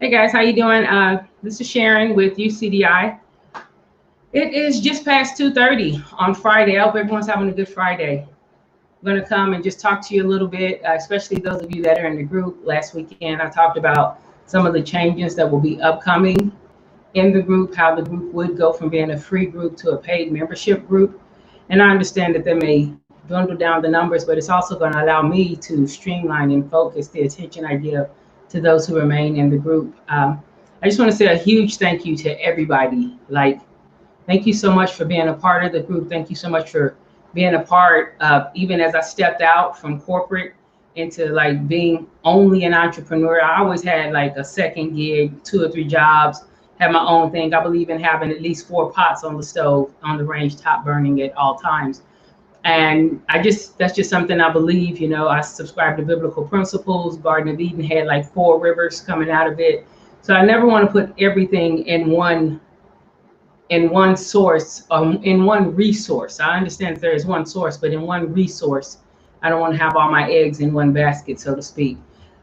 Hey guys, how you doing? This is Sharon with UCDI. It is just past 2:30 on Friday. I hope everyone's having a good Friday. I'm going to come and just talk to you a little bit, especially those of you that are in the group. Last weekend, I talked about some of the changes that will be upcoming in the group, how the group would go from being a free group to a paid membership group. And I understand that they may dwindle down the numbers, but it's also going to allow me to streamline and focus the attention I give to those who remain in the group. I just want to say a huge thank you to everybody. Like, thank you so much for being a part of the group. Thank you so much for being a part of, even as I stepped out from corporate into like being only an entrepreneur. I always had like a second gig, two or three jobs, had my own thing. I believe in having at least four pots on the stove on the range, top burning at all times. And that's just something I believe. I subscribe to biblical principles. Garden of Eden had like four rivers coming out of it. So I never want to put everything in one source, in one resource. I understand that there is one source, but in one resource, I don't want to have all my eggs in one basket, so to speak.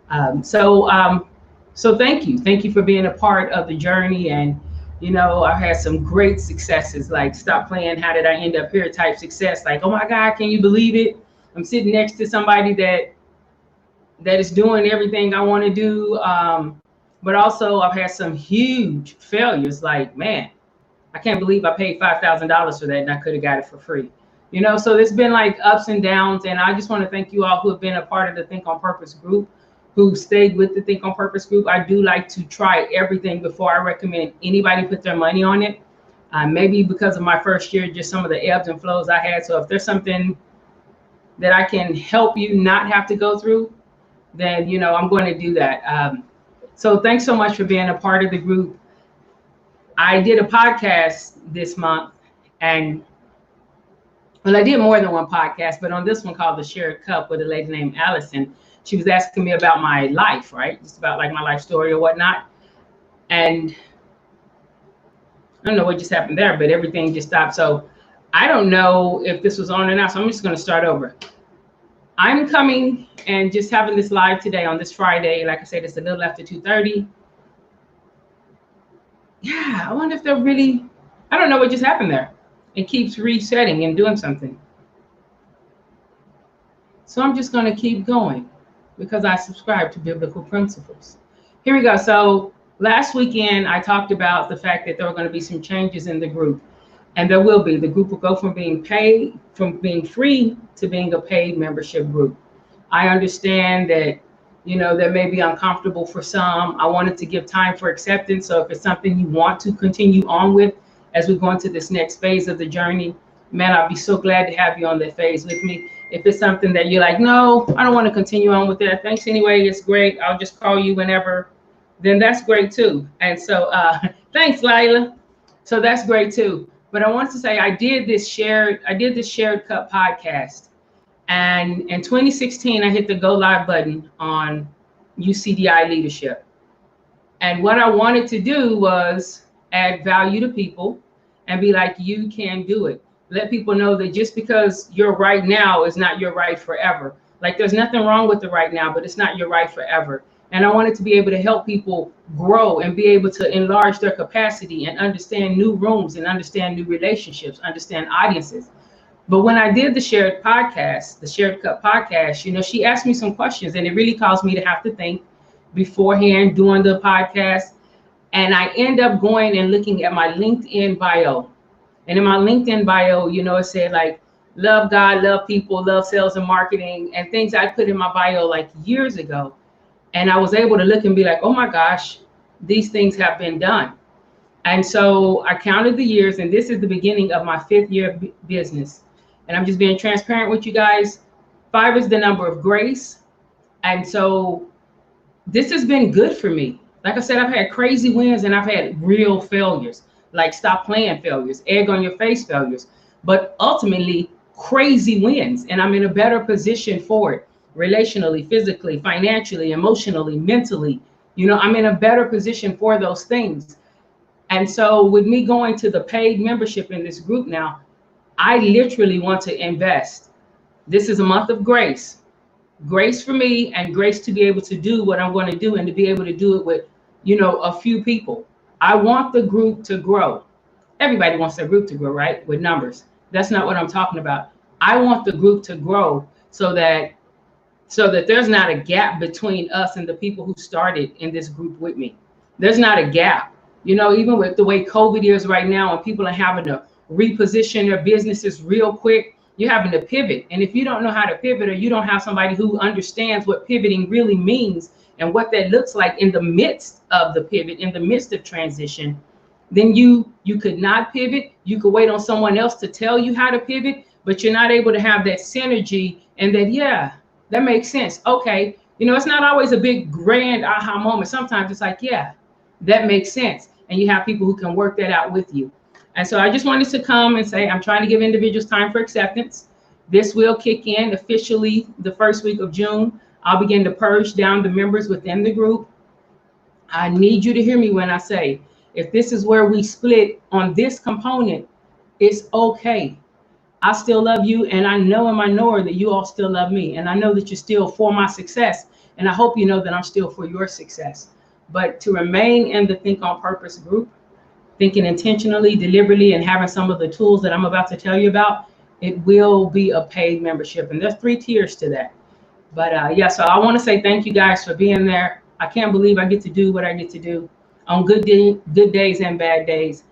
Um, so, um, so thank you for being a part of the journey. And I've had some great successes, like stop playing, how did I end up here type success. Like, oh my God, can you believe it? I'm sitting next to somebody that is doing everything I want to do. But also, I've had some huge failures. Like, man, I can't believe I paid $5,000 for that and I could have got it for free. So there's been like ups and downs. And I just want to thank you all who have been a part of the Think on Purpose group, who stayed with the Think on Purpose group. I do like to try everything before I recommend anybody put their money on it. Maybe because of my first year, just some of the ebbs and flows I had. So if there's something that I can help you not have to go through, then, I'm going to do that. So thanks so much for being a part of the group. I did a podcast this month, and well, I did more than one podcast, but on this one called The Shared Cup with a lady named Allison, she was asking me about my life, right? Just about like my life story or whatnot. And I don't know what just happened there, but everything just stopped. So I don't know if this was on or not. So I'm just going to start over. I'm coming and just having this live today on this Friday. Like I said, it's a little after 2:30. Yeah, I wonder if they're really, I don't know what just happened there. It keeps resetting and doing something. So I'm just going to keep going because I subscribe to biblical principles. Here we go. So last weekend, I talked about the fact that there were going to be some changes in the group. And there will be. The group will go from being paid, from being free to being a paid membership group. I understand that, that may be uncomfortable for some. I wanted to give time for acceptance. So if it's something you want to continue on with as we go into this next phase of the journey, man, I'll be so glad to have you on that phase with me. If it's something that you're like, no, I don't want to continue on with that. Thanks anyway. It's great. I'll just call you whenever. Then that's great too. And so thanks, Lila. So that's great too. But I want to say I did this shared cup podcast. And in 2016, I hit the go live button on UCDI leadership. And what I wanted to do was add value to people and be like, you can do it. Let people know that just because your right now is not your right forever. Like, there's nothing wrong with the right now, but it's not your right forever. And I wanted to be able to help people grow and be able to enlarge their capacity and understand new rooms and understand new relationships, understand audiences. But when I did the Shared podcast, the Shared Cup podcast, she asked me some questions, and it really caused me to have to think beforehand doing the podcast. And I end up going and looking at my LinkedIn bio. And in my LinkedIn bio, it said like, love God, love people, love sales and marketing, and things I put in my bio like years ago. And I was able to look and be like, oh my gosh, these things have been done. And so I counted the years, and this is the beginning of my 5th year of business. And I'm just being transparent with you guys. 5 is the number of grace. And so this has been good for me. Like I said, I've had crazy wins and I've had real failures, like stop playing failures, egg on your face failures, but ultimately crazy wins. And I'm in a better position for it, relationally, physically, financially, emotionally, mentally. I'm in a better position for those things. And so with me going to the paid membership in this group now, I literally want to invest. This is a month of grace for me, and grace to be able to do what I'm going to do and to be able to do it with a few people. I want the group to grow. Everybody wants their group to grow, right? With numbers. That's not what I'm talking about. I want the group to grow so that there's not a gap between us and the people who started in this group with me. There's not a gap. Even with the way COVID is right now and people are having to reposition their businesses real quick, you're having to pivot. And if you don't know how to pivot, or you don't have somebody who understands what pivoting really means and what that looks like in the midst of the pivot, in the midst of transition, then you could not pivot. You could wait on someone else to tell you how to pivot, but you're not able to have that synergy and that makes sense. Okay. It's not always a big grand aha moment. Sometimes it's like, yeah, that makes sense. And you have people who can work that out with you. And so I just wanted to come and say, I'm trying to give individuals time for acceptance. This will kick in officially the first week of June. I'll begin to purge down the members within the group. I need you to hear me when I say, if this is where we split on this component, it's okay. I still love you, and I know in my knower that you all still love me, and I know that you're still for my success, and I hope you know that I'm still for your success. But to remain in the Think on Purpose group, thinking intentionally, deliberately, and having some of the tools that I'm about to tell you about, it will be a paid membership, and there's 3 tiers to that. But so I want to say thank you guys for being there. I can't believe I get to do what I get to do on good days and bad days.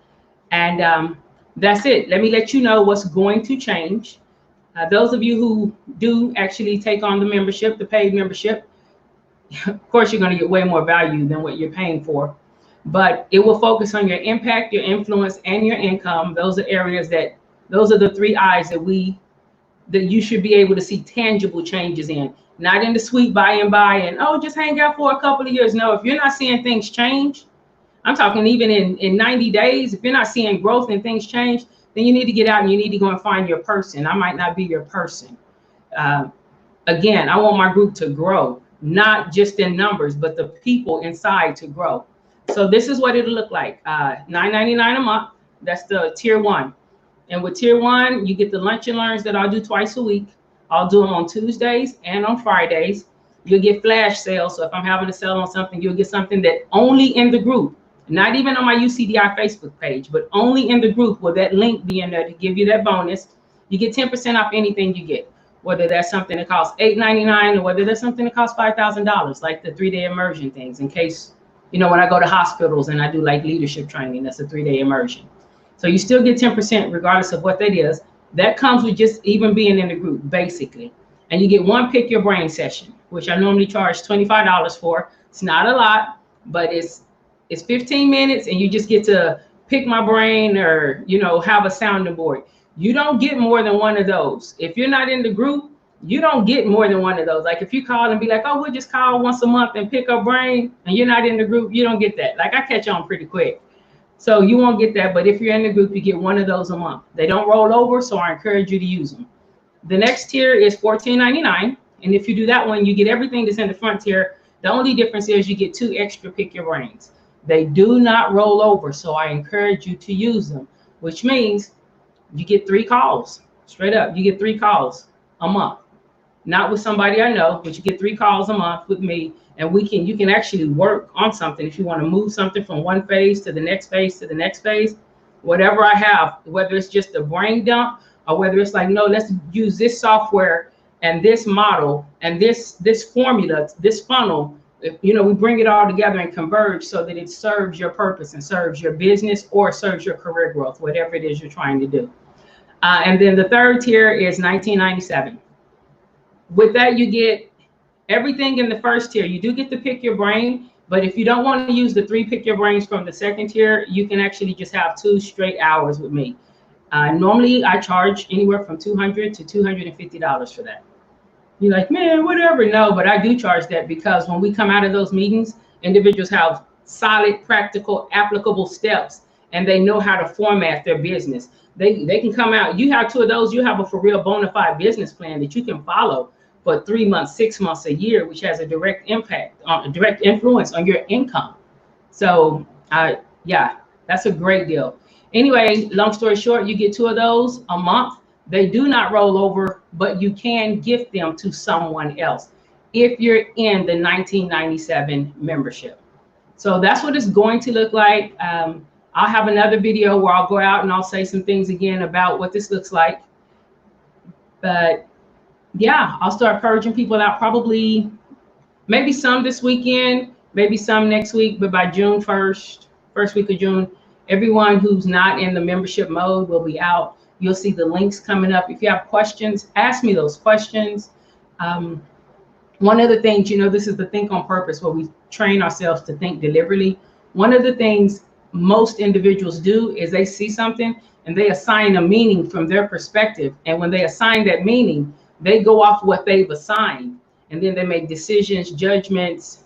And that's it. Let me let you know what's going to change. Those of you who do actually take on the membership, the paid membership, of course, you're going to get way more value than what you're paying for. But it will focus on your impact, your influence, and your income. Those are the 3 eyes that you should be able to see tangible changes in. Not in the sweet by and by and, just hang out for a couple of years. No, if you're not seeing things change, I'm talking even in 90 days, if you're not seeing growth and things change, then you need to get out and you need to go and find your person. I might not be your person. Again, I want my group to grow, not just in numbers, but the people inside to grow. So this is what it'll look like. $9.99 a month. That's the tier 1. And with tier 1, you get the lunch and learns that I'll do twice a week. I'll do them on Tuesdays and on Fridays. You'll get flash sales. So if I'm having a sale on something, you'll get something that only in the group, not even on my UCDI Facebook page, but only in the group will that link be in there to give you that bonus. You get 10% off anything you get, whether that's something that costs $8.99 or whether that's something that costs $5,000, like the 3-day immersion things, in case, when I go to hospitals and I do like leadership training, that's a 3-day immersion. So you still get 10% regardless of what that is. That comes with just even being in the group, basically. And you get 1 Pick Your Brain session, which I normally charge $25 for. It's not a lot, but it's 15 minutes and you just get to pick my brain or, have a sounding board. You don't get more than 1 of those. If you're not in the group, you don't get more than 1 of those. Like if you call and be like, we'll just call once a month and pick a brain, and you're not in the group, you don't get that. Like I catch on pretty quick. So you won't get that, but if you're in the group, you get 1 of those a month. They don't roll over, so I encourage you to use them. The next tier is $14.99, and if you do that one, you get everything that's in the front tier. The only difference is you get 2 extra Pick Your Brains. They do not roll over, so I encourage you to use them, which means you get 3 calls. Straight up, you get 3 calls a month. Not with somebody I know, but you get 3 calls a month with me. And you can actually work on something. If you want to move something from one phase to the next phase to the next phase, whatever I have, whether it's just a brain dump or whether it's like, no, let's use this software and this model and this formula, this funnel, we bring it all together and converge so that it serves your purpose and serves your business or serves your career growth, whatever it is you're trying to do. And then the 3rd tier is $19.97. With that, you get everything in the 1st tier. You do get to pick your brain, but if you don't want to use the 3 Pick Your Brains from the 2nd tier, you can actually just have 2 straight hours with me. Normally, I charge anywhere from $200 to $250 for that. You're like, man, whatever. No, but I do charge that because when we come out of those meetings, individuals have solid, practical, applicable steps, and they know how to format their business. They can come out. You have 2 of those. You have a for real bona fide business plan that you can follow for 3 months, 6 months, a year, which has a direct influence on your income. So that's a great deal. Anyway, long story short, you get 2 of those a month. They do not roll over, but you can gift them to someone else if you're in the $19.97 membership. So that's what it's going to look like. I'll have another video where I'll go out and I'll say some things again about what this looks like. But yeah, I'll start purging people out, probably maybe some this weekend, maybe some next week, but by June 1st, first week of June, everyone who's not in the membership mode will be out. You'll see the links coming up. If you have questions, ask me those questions. One of the things, you know, this is the Think on Purpose, where we train ourselves to think deliberately. One of the things most individuals do is they see something and they assign a meaning from their perspective. And when they assign that meaning, they go off what they've assigned. And then they make decisions, judgments.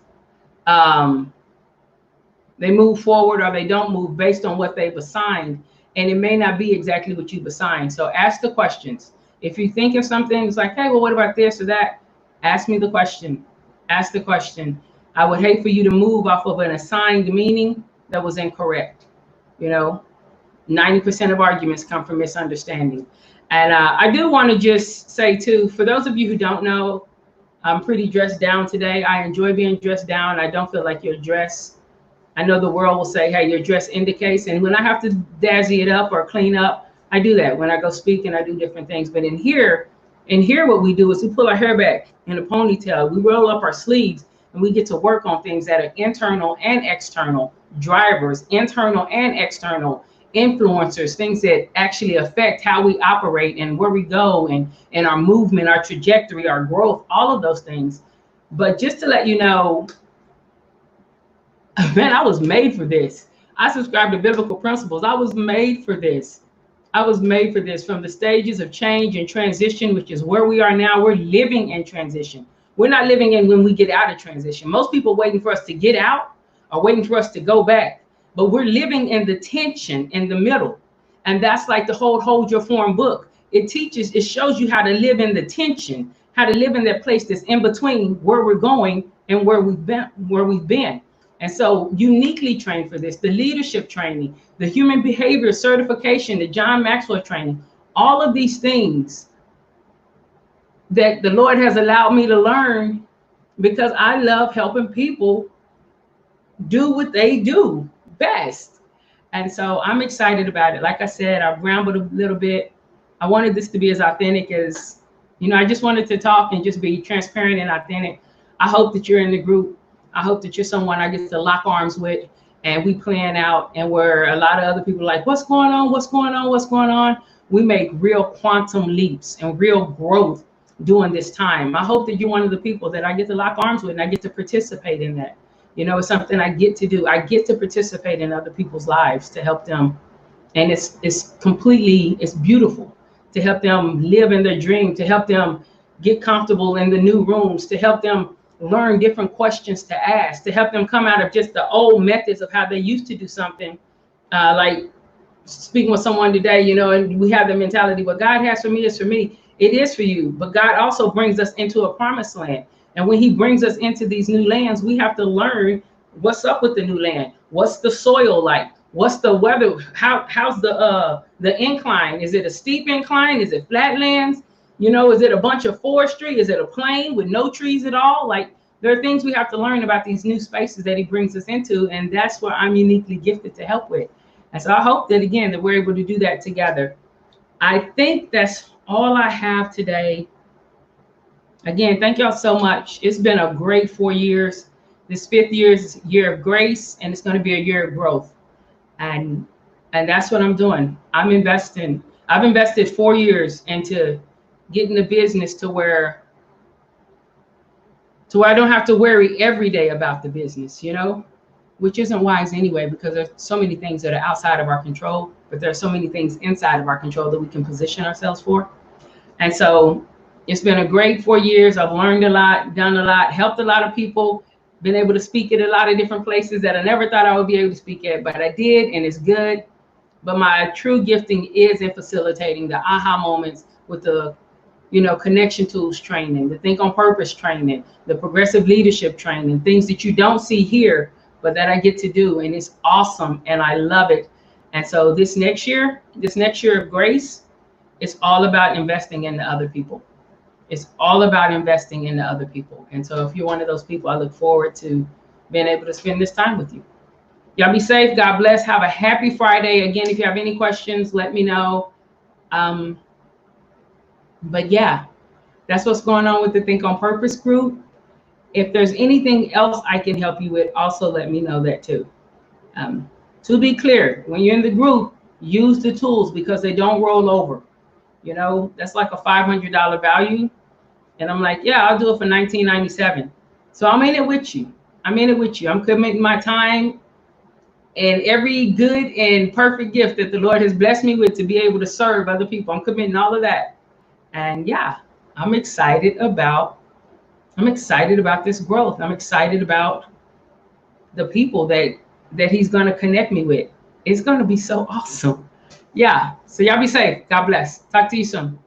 They move forward or they don't move based on what they've assigned. And it may not be exactly what you've assigned. So ask the questions. If you think of something, it's like, hey, well, what about this or that? Ask me the question. Ask the question. I would hate for you to move off of an assigned meaning that was incorrect. You know, 90% of arguments come from misunderstanding. And I do want to just say, too, for those of you who don't know, I'm pretty dressed down today. I enjoy being dressed down. I don't feel like you're dressed. I know the world will say, hey, your dress indicates. And when I have to dazzy it up or clean up, I do that. When I go speak and I do different things. But in here, what we do is we pull our hair back in a ponytail. We roll up our sleeves and we get to work on things that are internal and external drivers, internal and external influencers, things that actually affect how we operate and where we go and our movement, our trajectory, our growth, all of those things. But just to let you know, man, I was made for this. I subscribe to biblical principles. I was made for this. I was made for this. From the stages of change and transition, which is where we are now, we're living in transition. We're not living in when we get out of transition. Most people waiting for us to get out or waiting for us to go back. But we're living in the tension in the middle. And that's like the whole Hold Your Form book. It teaches, it shows you how to live in the tension, how to live in that place that's in between where we're going and where we've been. And so uniquely trained for this, the leadership training, the human behavior certification, the John Maxwell training, all of these things that the Lord has allowed me to learn because I love helping people do what they do best. And so I'm excited about it. Like I said, I've rambled a little bit. I wanted this to be as authentic as, you know, I just wanted to talk and just be transparent and authentic. I hope that you're in the group. I hope that you're someone I get to lock arms with and we plan out, and where a lot of other people are like, what's going on? What's going on? What's going on? We make real quantum leaps and real growth during this time. I hope that you're one of the people that I get to lock arms with and I get to participate in that. You know, it's something I get to do. I get to participate in other people's lives to help them. And it's completely, it's beautiful to help them live in their dream, to help them get comfortable in the new rooms, to help them learn different questions to ask, to help them come out of just the old methods of how they used to do something. Like speaking with someone today, you know, and we have the mentality, what God has for me is for me. It is for you. But God also brings us into a promised land. And when he brings us into these new lands, we have to learn what's up with the new land. What's the soil like? What's the weather? How's the incline? Is it a steep incline? Is it flatlands? You know, is it a bunch of forestry? Is it a plain with no trees at all? Like, there are things we have to learn about these new spaces that he brings us into. And that's where I'm uniquely gifted to help with. And so I hope that, again, that we're able to do that together. I think that's all I have today. Again, thank y'all so much. It's been a great 4 years. This 5th year is a year of grace, and it's going to be a year of growth. And that's what I'm doing. I'm investing. I've invested 4 years into getting the business to where I don't have to worry every day about the business, you know, which isn't wise anyway, because there's so many things that are outside of our control, but there are so many things inside of our control that we can position ourselves for. And so it's been a great 4 years. I've learned a lot, done a lot, helped a lot of people, been able to speak at a lot of different places that I never thought I would be able to speak at, but I did, and it's good. But my true gifting is in facilitating the aha moments with the, you know, connection tools training, the Think on Purpose training, the progressive leadership training, things that you don't see here, but that I get to do. And it's awesome. And I love it. And so this next year of grace, it's all about investing in the other people. It's all about investing in the other people. And so if you're one of those people, I look forward to being able to spend this time with you. Y'all be safe. God bless. Have a happy Friday. Again, if you have any questions, let me know. But yeah, that's what's going on with the Think on Purpose group. If there's anything else I can help you with, also let me know that too. To be clear, when you're in the group, use the tools because they don't roll over. You know, that's like a $500 value. And I'm like, yeah, I'll do it for $19.97. So I'm in it with you. I'm in it with you. I'm committing my time and every good and perfect gift that the Lord has blessed me with to be able to serve other people. I'm committing all of that. And yeah, I'm excited about this growth. I'm excited about the people that he's going to connect me with. It's going to be so awesome. Yeah. So y'all be safe. God bless. Talk to you soon.